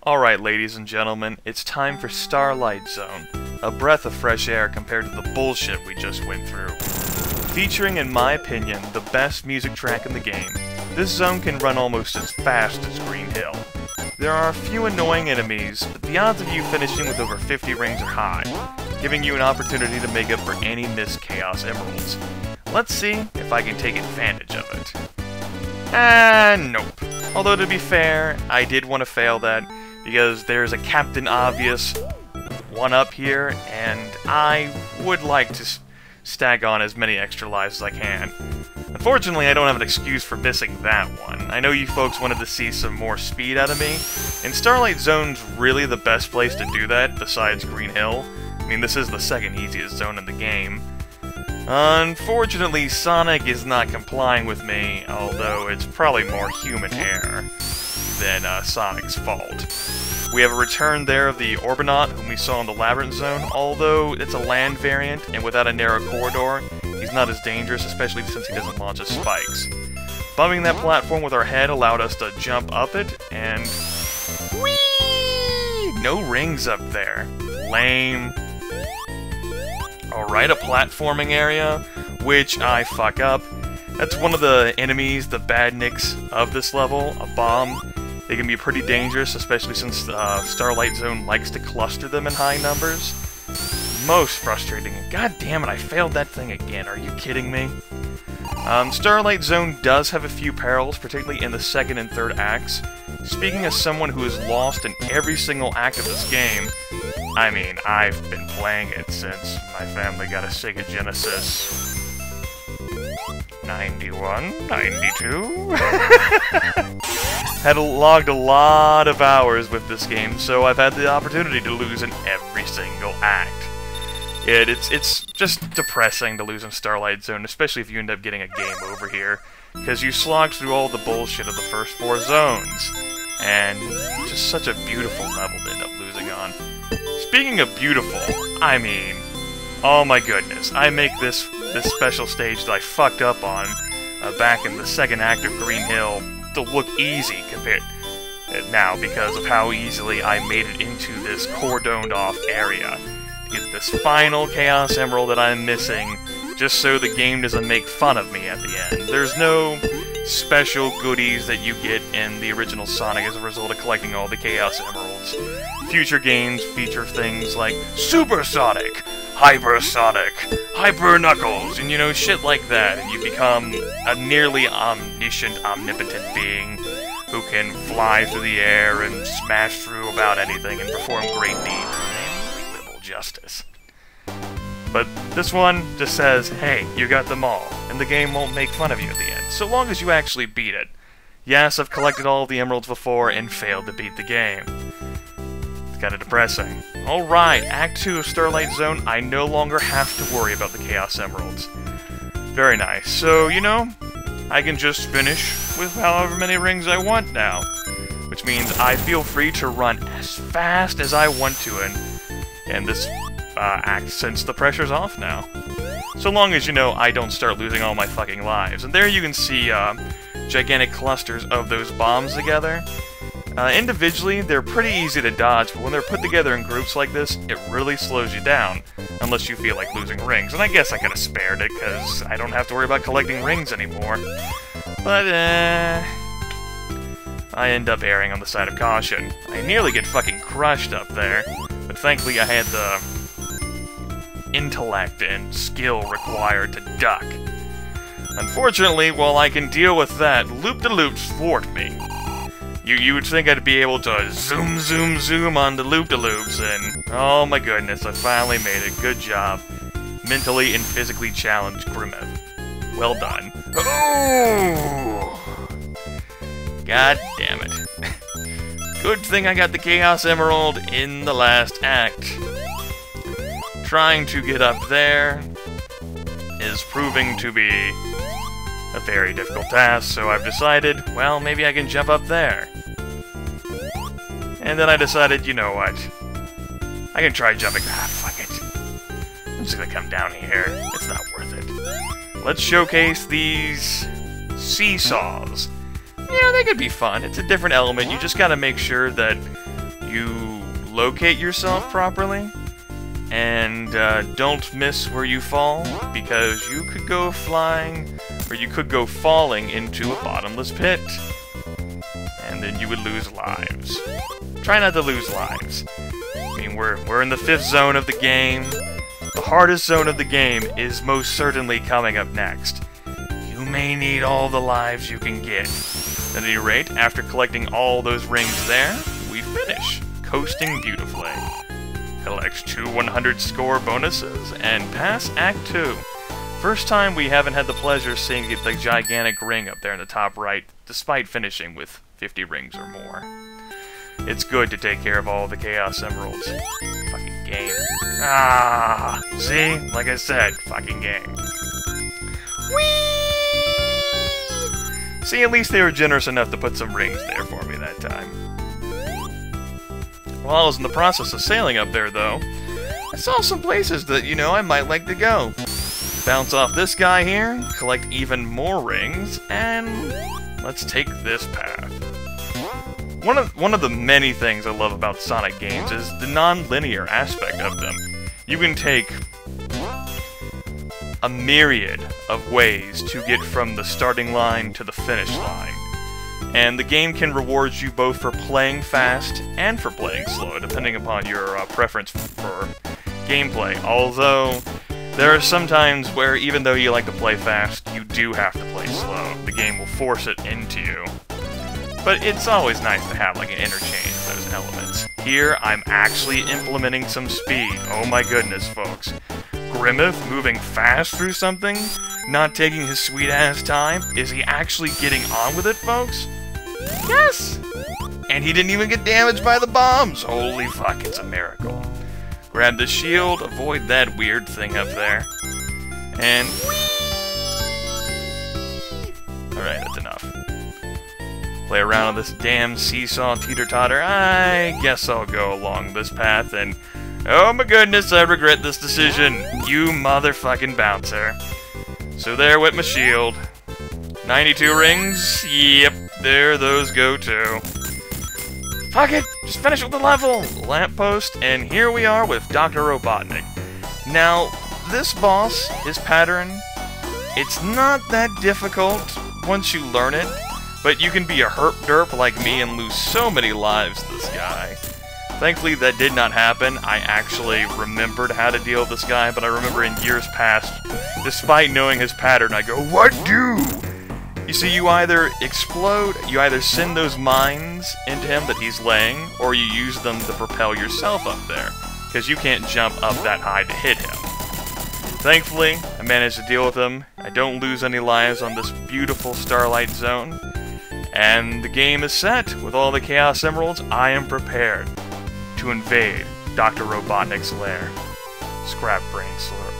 Alright, ladies and gentlemen, it's time for Starlight Zone, a breath of fresh air compared to the bullshit we just went through. Featuring, in my opinion, the best music track in the game, this zone can run almost as fast as Green Hill. There are a few annoying enemies, but the odds of you finishing with over 50 rings are high, giving you an opportunity to make up for any missed Chaos Emeralds. Let's see if I can take advantage of it. Nope. Although to be fair, I did want to fail that, because there's a Captain Obvious one-up here, and I would like to stack on as many extra lives as I can. Unfortunately, I don't have an excuse for missing that one. I know you folks wanted to see some more speed out of me, and Starlight Zone's really the best place to do that, besides Green Hill. I mean, this is the second easiest zone in the game. Unfortunately, Sonic is not complying with me, although it's probably more human error than Sonic's fault. We have a return there of the Orbinaut, whom we saw in the Labyrinth Zone, although it's a land variant, and without a narrow corridor, he's not as dangerous, especially since he doesn't launch his spikes. Bumping that platform with our head allowed us to jump up it, and... whee! No rings up there. Lame. Alright, a platforming area, which I fuck up. That's one of the enemies, the badniks of this level, a bomb. They can be pretty dangerous, especially since Starlight Zone likes to cluster them in high numbers. Most frustrating. God damn it, I failed that thing again. Are you kidding me? Starlight Zone does have a few perils, particularly in the second and third acts. Speaking as someone who is lost in every single act of this game, I mean, I've been playing it since my family got a Sega Genesis. 91? 92? Had logged a lot of hours with this game, so I've had the opportunity to lose in every single act. It's just depressing to lose in Starlight Zone, especially if you end up getting a game over here, because you slogged through all the bullshit of the first 4 zones, and just such a beautiful level to end up losing on. Speaking of beautiful, I mean, oh my goodness, I make this special stage that I fucked up on back in the second act of Green Hill to look easy compared now because of how easily I made it into this cordoned off area to get this final Chaos Emerald that I'm missing, just so the game doesn't make fun of me at the end. There's no special goodies that you get in the original Sonic as a result of collecting all the Chaos Emeralds. Future games feature things like Super Sonic, Hyper Sonic, Hyper Knuckles, and you know, shit like that, and you become a nearly omniscient, omnipotent being who can fly through the air and smash through about anything and perform great deeds in liberal justice. But this one just says, hey, you got them all, and the game won't make fun of you at the end, so long as you actually beat it. Yes, I've collected all of the emeralds before and failed to beat the game. It's kinda depressing. Alright, Act 2 of Starlight Zone, I no longer have to worry about the Chaos Emeralds. Very nice. So, you know, I can just finish with however many rings I want now. Which means I feel free to run as fast as I want to in this act, since the pressure's off now. So long as, you know, I don't start losing all my fucking lives. And there you can see gigantic clusters of those bombs together. Individually, they're pretty easy to dodge, but when they're put together in groups like this, it really slows you down, unless you feel like losing rings. And I guess I could have spared it, because I don't have to worry about collecting rings anymore. But, I end up erring on the side of caution. I nearly get fucking crushed up there, but thankfully I had the intellect and skill required to duck. Unfortunately, while I can deal with that, loop-de-loops thwart me. You would think I'd be able to zoom, zoom, zoom on the loop-de-loops, and oh my goodness, I finally made it. Good job. Mentally and physically challenged Grimith. Well done. Oh! God damn it. Good thing I got the Chaos Emerald in the last act. Trying to get up there is proving to be a very difficult task, so I've decided, well, maybe I can jump up there. And then I decided, you know what? I can try jumping. Fuck it. I'm just gonna come down here. It's not worth it. Let's showcase these seesaws. Yeah, they could be fun. It's a different element. You just gotta make sure that you locate yourself properly, and don't miss where you fall, because you could go flying, or you could go falling into a bottomless pit, and then you would lose lives. Try not to lose lives. I mean, we're in the 5th zone of the game. The hardest zone of the game is most certainly coming up next. You may need all the lives you can get. At any rate, after collecting all those rings there, we finish, coasting beautifully. Collect 2 100 score bonuses, and pass Act 2. First time we haven't had the pleasure of seeing the gigantic ring up there in the top right, despite finishing with 50 rings or more. It's good to take care of all the Chaos Emeralds. Fucking game. Ah! See? Like I said, fucking game. Whee! See, at least they were generous enough to put some rings there for me that time. While I was in the process of sailing up there, though, I saw some places that, you know, I might like to go. Bounce off this guy here, collect even more rings, and let's take this path. One of the many things I love about Sonic games is the non-linear aspect of them. You can take a myriad of ways to get from the starting line to the finish line. And the game can reward you both for playing fast and for playing slow, depending upon your preference for gameplay. Although, there are some times where even though you like to play fast, you do have to play slow. The game will force it into you. But it's always nice to have like an interchange of those elements. Here, I'm actually implementing some speed. Oh my goodness, folks. Grimith moving fast through something? Not taking his sweet-ass time? Is he actually getting on with it, folks? Yes! And he didn't even get damaged by the bombs! Holy fuck, it's a miracle. Grab the shield, avoid that weird thing up there. And alright, that's enough. Play around on this damn seesaw teeter-totter. I guess I'll go along this path and... oh my goodness, I regret this decision. You motherfucking bouncer. So there went my shield. 92 rings? Yep, there those go too. Fuck it! Just finish with the level! Lamppost, and here we are with Dr. Robotnik. Now, this boss, his pattern, it's not that difficult once you learn it, but you can be a herp-derp like me and lose so many lives to this guy. Thankfully, that did not happen. I actually remembered how to deal with this guy, but I remember in years past, despite knowing his pattern, I go, what do? You see, you either explode, you either send those mines into him that he's laying, or you use them to propel yourself up there, because you can't jump up that high to hit him. Thankfully, I managed to deal with him. I don't lose any lives on this beautiful Starlight Zone, and the game is set. With all the Chaos Emeralds, I am prepared to invade Dr. Robotnik's lair. Scrap brain slur.